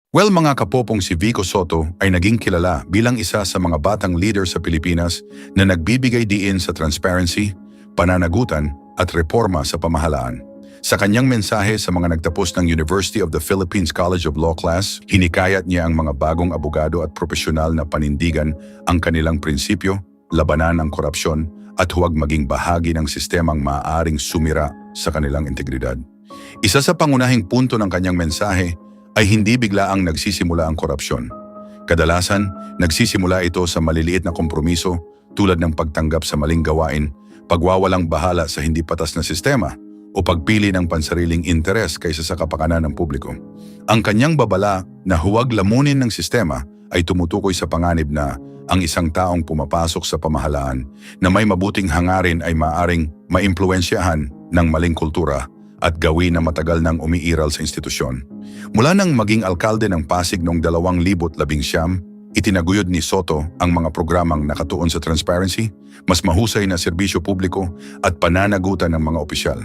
Well, mga kapopong, si Vico Soto ay naging kilala bilang isa sa mga batang leader sa Pilipinas na nagbibigay diin sa transparency, pananagutan at reforma sa pamahalaan. Sa kanyang mensahe sa mga nagtapos ng University of the Philippines College of Law class, hinikayat niya ang mga bagong abogado at profesional na panindigan ang kanilang prinsipyo, labanan ang korupsyon at huwag maging bahagi ng sistemang maaaring sumira sa kanilang integridad. Isa sa pangunahing punto ng kanyang mensahe ay hindi biglaang nagsisimula ang korupsyon. Kadalasan, nagsisimula ito sa maliliit na kompromiso tulad ng pagtanggap sa maling gawain, pagwawalang bahala sa hindi patas na sistema, o pagpili ng pansariling interes kaysa sa kapakanan ng publiko. Ang kanyang babala na huwag lamunin ng sistema ay tumutukoy sa panganib na ang isang taong pumapasok sa pamahalaan na may mabuting hangarin ay maaaring maimpluwensyahan ng maling kultura at gawin na matagal nang umiiral sa institusyon. Mula nang maging alkalde ng Pasig noong 2019, itinaguyod ni Soto ang mga programang nakatuon sa transparency, mas mahusay na serbisyo publiko at pananagutan ng mga opisyal.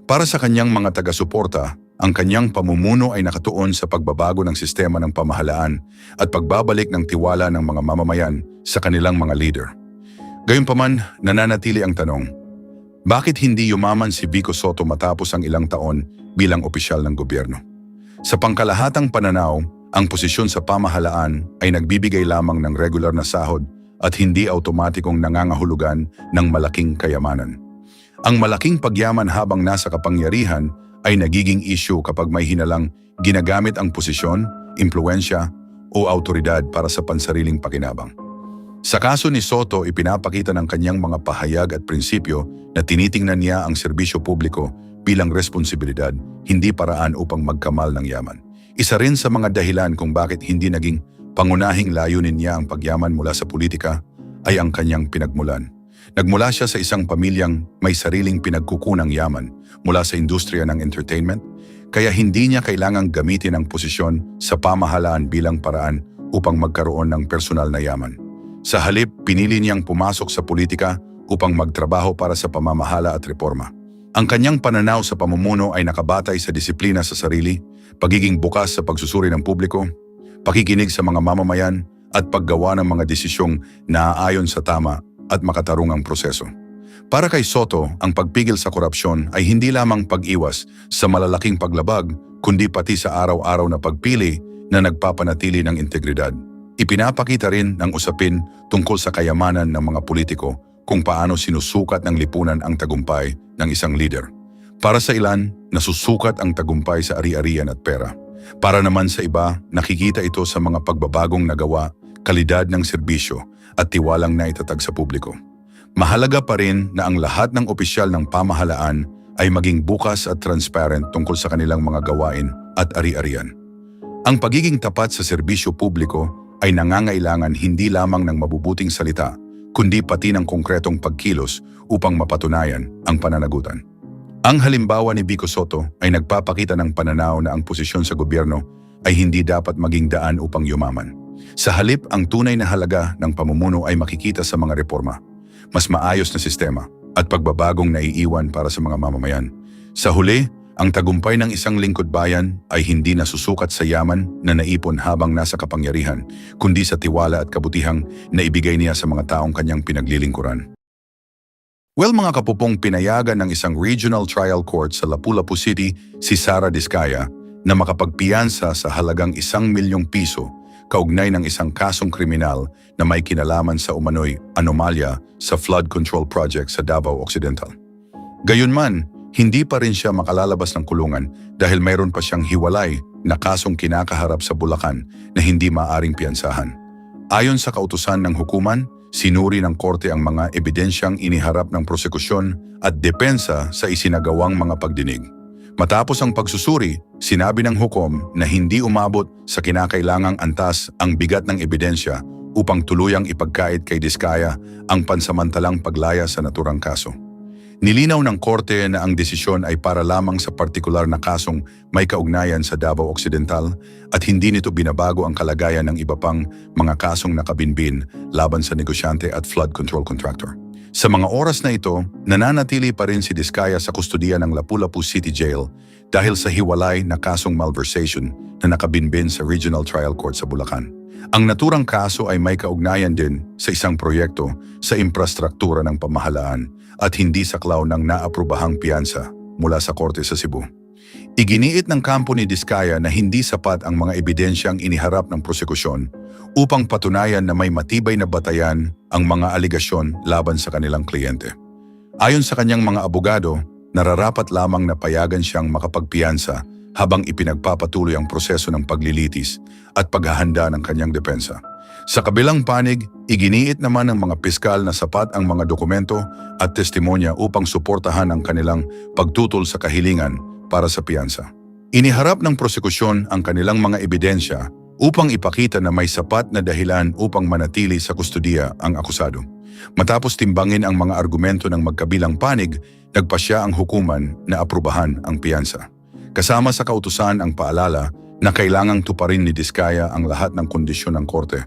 Para sa kanyang mga taga-suporta, ang kanyang pamumuno ay nakatuon sa pagbabago ng sistema ng pamahalaan at pagbabalik ng tiwala ng mga mamamayan sa kanilang mga leader. Gayunpaman, nananatili ang tanong, bakit hindi yumaman si Vico Soto matapos ang ilang taon bilang opisyal ng gobyerno? Sa pangkalahatang pananaw, ang posisyon sa pamahalaan ay nagbibigay lamang ng regular na sahod at hindi automatikong nangangahulugan ng malaking kayamanan. Ang malaking pagyaman habang nasa kapangyarihan ay nagiging issue kapag may hinalang ginagamit ang posisyon, impluensya o autoridad para sa pansariling pakinabang. Sa kaso ni Soto, ipinapakita ng kanyang mga pahayag at prinsipyo na tinitingnan niya ang serbisyo publiko bilang responsibilidad, hindi paraan upang magkamal ng yaman. Isa rin sa mga dahilan kung bakit hindi naging pangunahing layunin niya ang pagyaman mula sa politika ay ang kanyang pinagmulan. Nagmula siya sa isang pamilyang may sariling pinagkukunang yaman mula sa industriya ng entertainment, kaya hindi niya kailangang gamitin ang posisyon sa pamahalaan bilang paraan upang magkaroon ng personal na yaman. Sa halip, pinili niyang pumasok sa politika upang magtrabaho para sa pamamahala at reforma. Ang kanyang pananaw sa pamumuno ay nakabatay sa disiplina sa sarili, pagiging bukas sa pagsusuri ng publiko, pakikinig sa mga mamamayan at paggawa ng mga desisyong naaayon sa tama at makatarungang proseso. Para kay Soto, ang pagpigil sa korupsyon ay hindi lamang pag-iwas sa malalaking paglabag, kundi pati sa araw-araw na pagpili na nagpapanatili ng integridad. Ipinapakita rin ng usapin tungkol sa kayamanan ng mga politiko kung paano sinusukat ng lipunan ang tagumpay ng isang leader. Para sa ilan, nasusukat ang tagumpay sa ari-arian at pera. Para naman sa iba, nakikita ito sa mga pagbabagong nagawa, kalidad ng serbisyo at tiwalang naitatag sa publiko. Mahalaga pa rin na ang lahat ng opisyal ng pamahalaan ay maging bukas at transparent tungkol sa kanilang mga gawain at ari-arian. Ang pagiging tapat sa serbisyo publiko ay nangangailangan hindi lamang ng mabubuting salita, kundi pati ng konkretong pagkilos upang mapatunayan ang pananagutan. Ang halimbawa ni Vico Soto ay nagpapakita ng pananaw na ang posisyon sa gobyerno ay hindi dapat maging daan upang yumaman. Sa halip, ang tunay na halaga ng pamumuno ay makikita sa mga reforma, mas maayos na sistema at pagbabagong naiiwan para sa mga mamamayan. Sa huli, ang tagumpay ng isang lingkod bayan ay hindi nasusukat sa yaman na naipon habang nasa kapangyarihan, kundi sa tiwala at kabutihang na ibigay niya sa mga taong kanyang pinaglilingkuran. Well, mga kapupong, pinayagan ng isang regional trial court sa Lapu-Lapu City si Sara Diskaya na makapagpiyansa sa halagang 1,000,000 piso kaugnay ng isang kasong kriminal na may kinalaman sa umano'y anomalya sa flood control project sa Davao Occidental. Gayunman, hindi pa rin siya makalalabas ng kulungan dahil mayroon pa siyang hiwalay na kasong kinakaharap sa Bulacan na hindi maaring piyansahan. Ayon sa kautusan ng hukuman, sinuri ng korte ang mga ebidensyang iniharap ng prosekusyon at depensa sa isinagawang mga pagdinig. Matapos ang pagsusuri, sinabi ng hukom na hindi umabot sa kinakailangang antas ang bigat ng ebidensya upang tuluyang ipagkait kay Diskaya ang pansamantalang paglaya sa naturang kaso. Nilinaw ng korte na ang desisyon ay para lamang sa partikular na kasong may kaugnayan sa Davao Occidental at hindi nito binabago ang kalagayan ng iba pang mga kasong nakabinbin laban sa negosyante at flood control contractor. Sa mga oras na ito, nananatili pa rin si Diskaya sa kustudiya ng Lapu-Lapu City Jail dahil sa hiwalay na kasong malversation na nakabinbin sa Regional Trial Court sa Bulacan. Ang naturang kaso ay may kaugnayan din sa isang proyekto sa infrastruktura ng pamahalaan at hindi saklaw ng naaprubahang piyansa mula sa korte sa Cebu. Iginiit ng kampo ni Diskaya na hindi sapat ang mga ebidensyang iniharap ng prosekusyon upang patunayan na may matibay na batayan ang mga aligasyon laban sa kanilang kliyente. Ayon sa kanyang mga abogado, nararapat lamang na payagan siyang makapagpiyansa habang ipinagpapatuloy ang proseso ng paglilitis at paghahanda ng kanyang depensa. Sa kabilang panig, iginiit naman ng mga piskal na sapat ang mga dokumento at testimonya upang suportahan ang kanilang pagtutol sa kahilingan para sa piyansa. Iniharap ng prosekusyon ang kanilang mga ebidensya upang ipakita na may sapat na dahilan upang manatili sa kustudiya ang akusado. Matapos timbangin ang mga argumento ng magkabilang panig, nagpasya ang hukuman na aprubahan ang piyansa. Kasama sa kautusan ang paalala na kailangang tuparin ni Diskaya ang lahat ng kondisyon ng korte,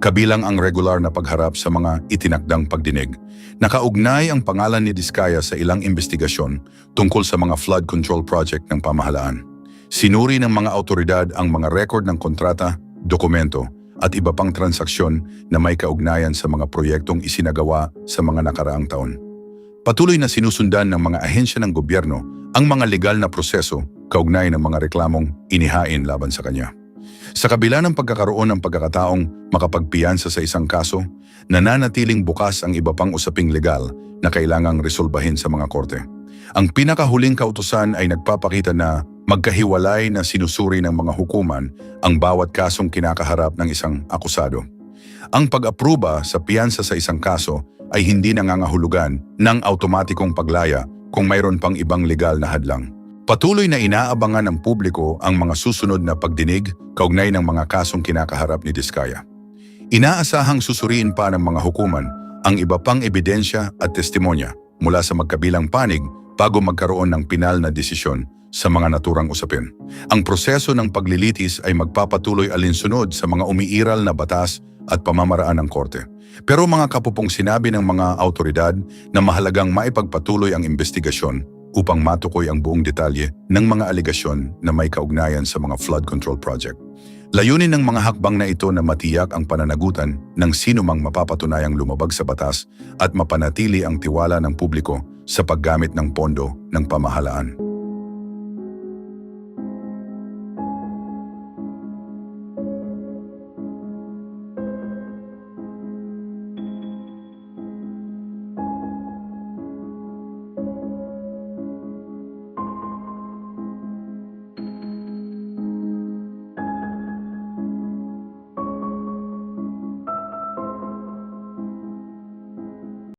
kabilang ang regular na pagharap sa mga itinakdang pagdinig. Nakaugnay ang pangalan ni Diskaya sa ilang investigasyon tungkol sa mga flood control project ng pamahalaan. Sinuri ng mga autoridad ang mga record ng kontrata, dokumento at iba pang transaksyon na may kaugnayan sa mga proyektong isinagawa sa mga nakaraang taon. Patuloy na sinusundan ng mga ahensya ng gobyerno ang mga legal na proseso kaugnay ng mga reklamong inihain laban sa kanya. Sa kabila ng pagkakaroon ng pagkakataong makapagpiyansa sa isang kaso, nananatiling bukas ang iba pang usaping legal na kailangang resolbahin sa mga korte. Ang pinakahuling kautusan ay nagpapakita na magkahiwalay na sinusuri ng mga hukuman ang bawat kasong kinakaharap ng isang akusado. Ang pag-apruba sa piyansa sa isang kaso ay hindi nangangahulugan ng automatikong paglaya kung mayroon pang ibang legal na hadlang. Patuloy na inaabangan ng publiko ang mga susunod na pagdinig kaugnay ng mga kasong kinakaharap ni Diskaya. Inaasahang susuriin pa ng mga hukuman ang iba pang ebidensya at testimonya mula sa magkabilang panig bago magkaroon ng pinal na desisyon sa mga naturang usapin. Ang proseso ng paglilitis ay magpapatuloy alinsunod sa mga umiiral na batas at pamamaraan ng korte. Pero mga kapupong sinabi ng mga autoridad na mahalagang maipagpatuloy ang investigasyon upang matukoy ang buong detalye ng mga aligasyon na may kaugnayan sa mga flood control project. Layunin ng mga hakbang na ito na matiyak ang pananagutan ng sinumang mapapatunayang lumabag sa batas at mapanatili ang tiwala ng publiko sa paggamit ng pondo ng pamahalaan.